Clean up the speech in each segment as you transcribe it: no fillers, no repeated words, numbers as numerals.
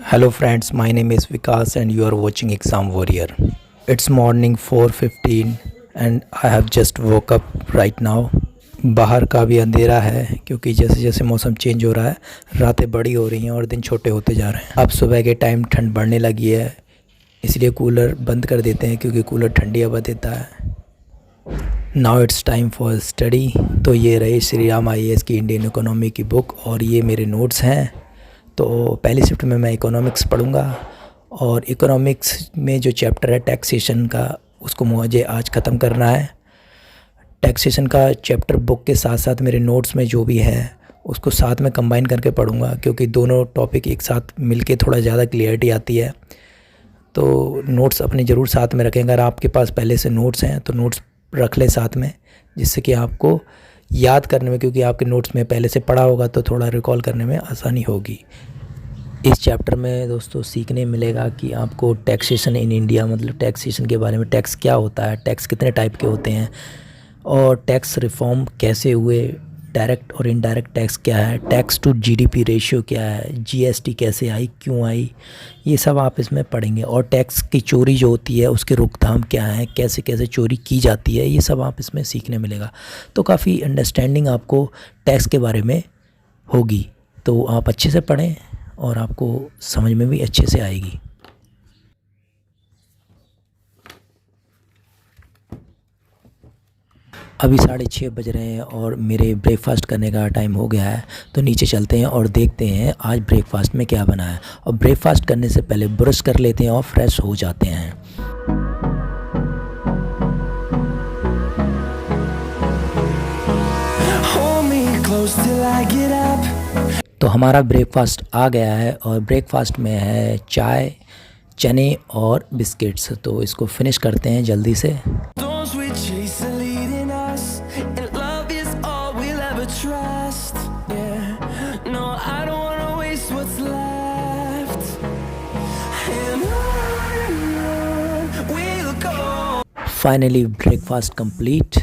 Hello friends, my name is Vikas and you are watching Exam Warrior. It's morning 4:15 and I have just woke up right now. बाहर का भी अंधेरा है क्योंकि जैसे जैसे मौसम चेंज हो रहा है रातें बड़ी हो रही हैं और दिन छोटे होते जा रहे हैं। अब सुबह के टाइम ठंड बढ़ने लगी है, इसलिए कूलर बंद कर देते हैं क्योंकि कूलर ठंडी हवा देता है। Now it's time for study. तो ये रही श्री राम IAS की इंडियन इकोनॉमी की बुक और ये मेरे नोट्स हैं। तो पहली शिफ्ट में मैं इकोनॉमिक्स पढ़ूँगा और इकोनॉमिक्स में जो चैप्टर है टैक्सेशन का उसको मुझे आज ख़त्म करना है। टैक्सेशन का चैप्टर बुक के साथ साथ मेरे नोट्स में जो भी है उसको साथ में कंबाइन करके पढ़ूँगा क्योंकि दोनों टॉपिक एक साथ मिलके थोड़ा ज़्यादा क्लियरिटी आती है। तो नोट्स अपने ज़रूर साथ में रखें। अगर आपके पास पहले से नोट्स हैं तो नोट्स रख लें साथ में, जिससे कि आपको याद करने में, क्योंकि आपके नोट्स में पहले से पढ़ा होगा तो थोड़ा रिकॉल करने में आसानी होगी। इस चैप्टर में दोस्तों सीखने मिलेगा कि आपको टैक्सेशन इन इंडिया, मतलब टैक्सेशन के बारे में, टैक्स क्या होता है, टैक्स कितने टाइप के होते हैं और टैक्स रिफॉर्म कैसे हुए, डायरेक्ट और इनडायरेक्ट टैक्स क्या है, टैक्स टू GDP रेशियो क्या है, GST कैसे आई, क्यों आई, ये सब आप इसमें पढ़ेंगे। और टैक्स की चोरी जो होती है उसके रोकथाम क्या है, कैसे कैसे चोरी की जाती है, ये सब आप इसमें सीखने मिलेगा। तो काफ़ी अंडरस्टैंडिंग आपको टैक्स के बारे में होगी। तो आप अच्छे से पढ़ें और आपको समझ में भी अच्छे से आएगी। अभी 6:30 बज रहे हैं और मेरे ब्रेकफास्ट करने का टाइम हो गया है। तो नीचे चलते हैं और देखते हैं आज ब्रेकफास्ट में क्या बना है। और ब्रेकफास्ट करने से पहले ब्रश कर लेते हैं और फ्रेश हो जाते हैं। तो हमारा ब्रेकफास्ट आ गया है और ब्रेकफास्ट में है चाय, चने और बिस्किट्स। तो इसको फिनिश करते हैं जल्दी से। Finally breakfast complete.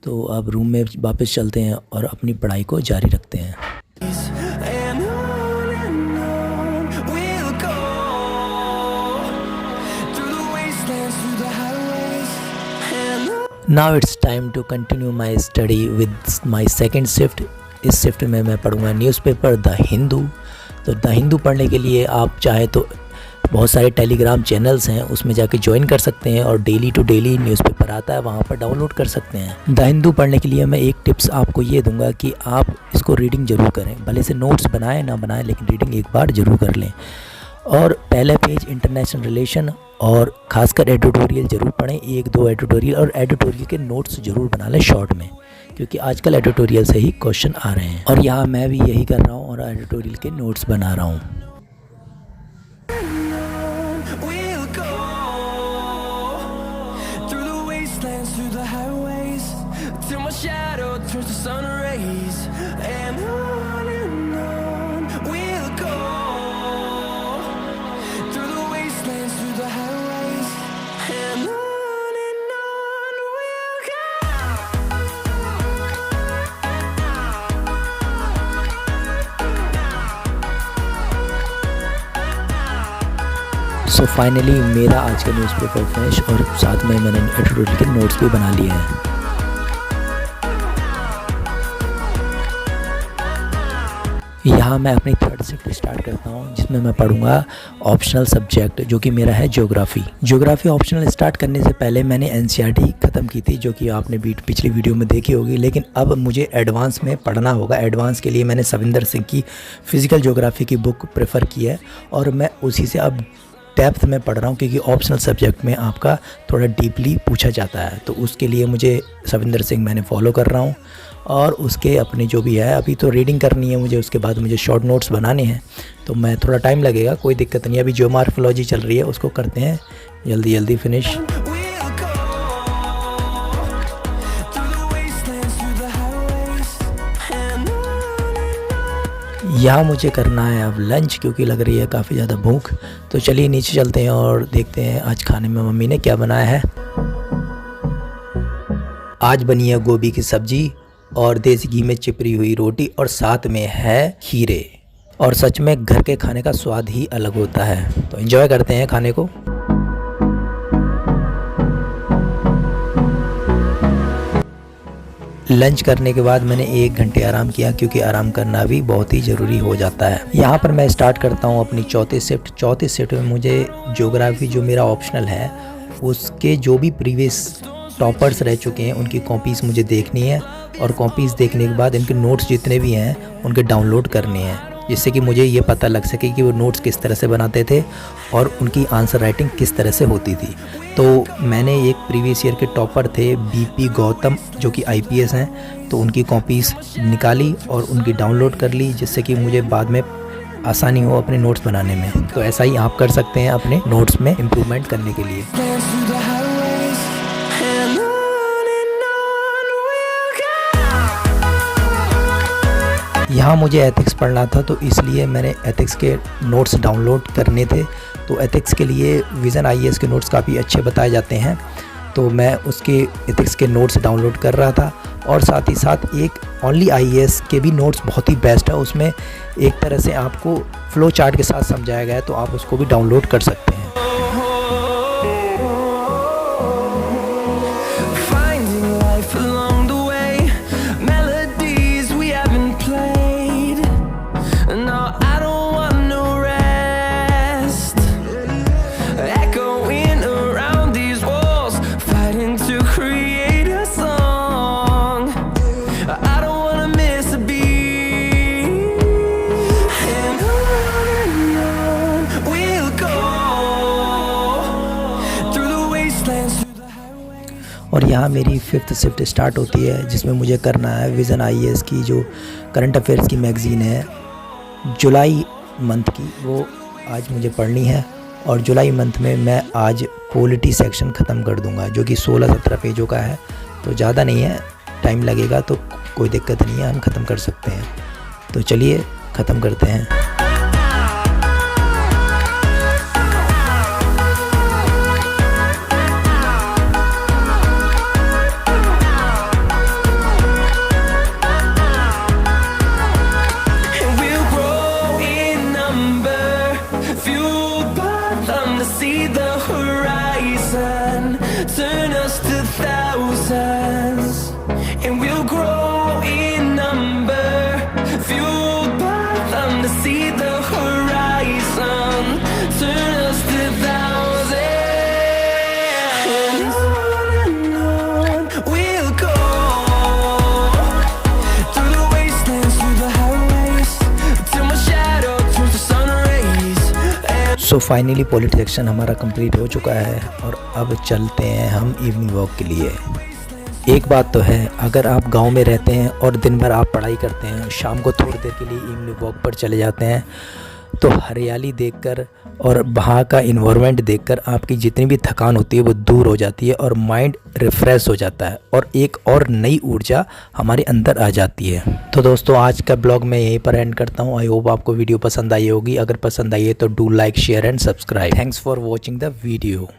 तो अब रूम में वापस चलते हैं और अपनी पढ़ाई को जारी रखते हैं। Now it's time to continue my study with my second shift. इस शिफ्ट में मैं पढ़ूँगा न्यूज़पेपर द हिंदू। तो द हिंदू पढ़ने के लिए आप चाहे तो बहुत सारे टेलीग्राम चैनल्स हैं, उसमें जाके ज्वाइन कर सकते हैं और डेली टू डेली न्यूज़पेपर आता है, वहाँ पर डाउनलोड कर सकते हैं। द हिंदू पढ़ने के लिए मैं एक टिप्स आपको ये दूंगा कि आप इसको रीडिंग ज़रूर करें, भले से नोट्स बनाएं ना बनाएं, लेकिन रीडिंग एक बार ज़रूर कर लें। और पहले पेज इंटरनेशनल रिलेशन और ख़ासकर एडिटोरियल ज़रूर पढ़ें, 1-2 एडिटोरियल, और एडिटोरियल के नोट्स ज़रूर बना लें शॉर्ट में, क्योंकि आजकल एडिटोरियल से ही क्वेश्चन आ रहे हैं। और यहाँ मैं भी यही कर रहा हूँ और एडिटोरियल के नोट्स बना रहा हूँ। सो फाइनली मेरा आज का न्यूज़पेपर फिनिश और साथ में मैंने एडिटोरियल के नोट्स भी बना लिए हैं। यहाँ मैं अपनी थर्ड शिफ्ट स्टार्ट करता हूँ, जिसमें मैं पढ़ूँगा ऑप्शनल सब्जेक्ट, जो कि मेरा है ज्योग्राफी। ज्योग्राफी ऑप्शनल स्टार्ट करने से पहले मैंने NCERT ख़त्म की थी, जो कि आपने पिछली वीडियो में देखी होगी, लेकिन अब मुझे एडवांस में पढ़ना होगा। एडवांस के लिए मैंने सविंदर सिंह की फ़िज़िकल ज्योग्राफी की बुक प्रेफर की है और मैं उसी से अब डेप्थ में पढ़ रहा हूँ, क्योंकि ऑप्शनल सब्जेक्ट में आपका थोड़ा डीपली पूछा जाता है। तो उसके लिए मुझे सविंदर सिंह मैंने फॉलो कर रहा हूँ और उसके अपने जो भी है, अभी तो रीडिंग करनी है मुझे, उसके बाद मुझे शॉर्ट नोट्स बनाने हैं, तो मैं थोड़ा टाइम लगेगा, कोई दिक्कत नहीं। अभी ज्योमॉर्फोलॉजी चल रही है, उसको करते हैं जल्दी जल्दी फिनिश। यहाँ मुझे करना है अब लंच, क्योंकि लग रही है काफ़ी ज़्यादा भूख। तो चलिए नीचे चलते हैं और देखते हैं आज खाने में मम्मी ने क्या बनाया है। आज बनी है गोभी की सब्जी और देसी घी में चिपरी हुई रोटी और साथ में है खीरे। और सच में घर के खाने का स्वाद ही अलग होता है। तो एंजॉय करते हैं खाने को। लंच करने के बाद मैंने 1 घंटे आराम किया, क्योंकि आराम करना भी बहुत ही ज़रूरी हो जाता है। यहाँ पर मैं स्टार्ट करता हूँ अपनी चौथी शिफ्ट में मुझे ज्योग्राफी जो मेरा ऑप्शनल है उसके जो भी प्रीवियस टॉपर्स रह चुके हैं उनकी कॉपीज़ मुझे देखनी है, और कॉपीज़ देखने के बाद इनके नोट्स जितने भी हैं उनके डाउनलोड करने हैं, जिससे कि मुझे ये पता लग सके कि वो नोट्स किस तरह से बनाते थे और उनकी आंसर राइटिंग किस तरह से होती थी। तो मैंने एक प्रीवियस ईयर के टॉपर थे बीपी गौतम जो कि आईपीएस हैं, तो उनकी कॉपीज़ निकाली और उनकी डाउनलोड कर ली, जिससे कि मुझे बाद में आसानी हो अपने नोट्स बनाने में। तो ऐसा ही आप कर सकते हैं अपने नोट्स में इम्प्रूवमेंट करने के लिए। यहाँ मुझे एथिक्स पढ़ना था, तो इसलिए मैंने एथिक्स के नोट्स डाउनलोड करने थे। तो एथिक्स के लिए विज़न आईएएस के नोट्स काफ़ी अच्छे बताए जाते हैं, तो मैं उसके एथिक्स के नोट्स डाउनलोड कर रहा था। और साथ ही साथ एक ओनली आईएएस के भी नोट्स बहुत ही बेस्ट है, उसमें एक तरह से आपको फ्लो चार्ट के साथ समझाया गया है, तो आप उसको भी डाउनलोड कर सकते हैं। और यहाँ मेरी 5th शिफ्ट स्टार्ट होती है, जिसमें मुझे करना है विज़न आईएएस की जो करंट अफेयर्स की मैगज़ीन है जुलाई मंथ की, वो आज मुझे पढ़नी है। और जुलाई मंथ में मैं आज पॉलिटी सेक्शन ख़त्म कर दूंगा, जो कि 16-17 पेजों का है, तो ज़्यादा नहीं है, टाइम लगेगा तो कोई दिक्कत नहीं है, हम ख़त्म कर सकते हैं। तो चलिए ख़त्म करते हैं। See the horizon, turn us to thousands, and we'll grow in number, fueled by them to see the horizon, turn us to thousands, and on we'll go, through the wastelands, through the highways, till my shadow turns to sun rays. So finally polity section हमारा complete हो चुका है, और अब चलते हैं हम evening walk के लिए। एक बात तो है, अगर आप गांव में रहते हैं और दिन भर आप पढ़ाई करते हैं, शाम को थोड़ी देर के लिए इवनिंग वॉक पर चले जाते हैं, तो हरियाली देखकर और वहाँ का इन्वायरमेंट देखकर आपकी जितनी भी थकान होती है वो दूर हो जाती है, और माइंड रिफ़्रेश हो जाता है, और एक और नई ऊर्जा हमारे अंदर आ जाती है। तो दोस्तों, आज का ब्लॉग मैं यहीं पर एंड करता हूँ। आई होप आपको वीडियो पसंद आई होगी। अगर पसंद आई है तो do like, share and subscribe. Thanks for watching the video.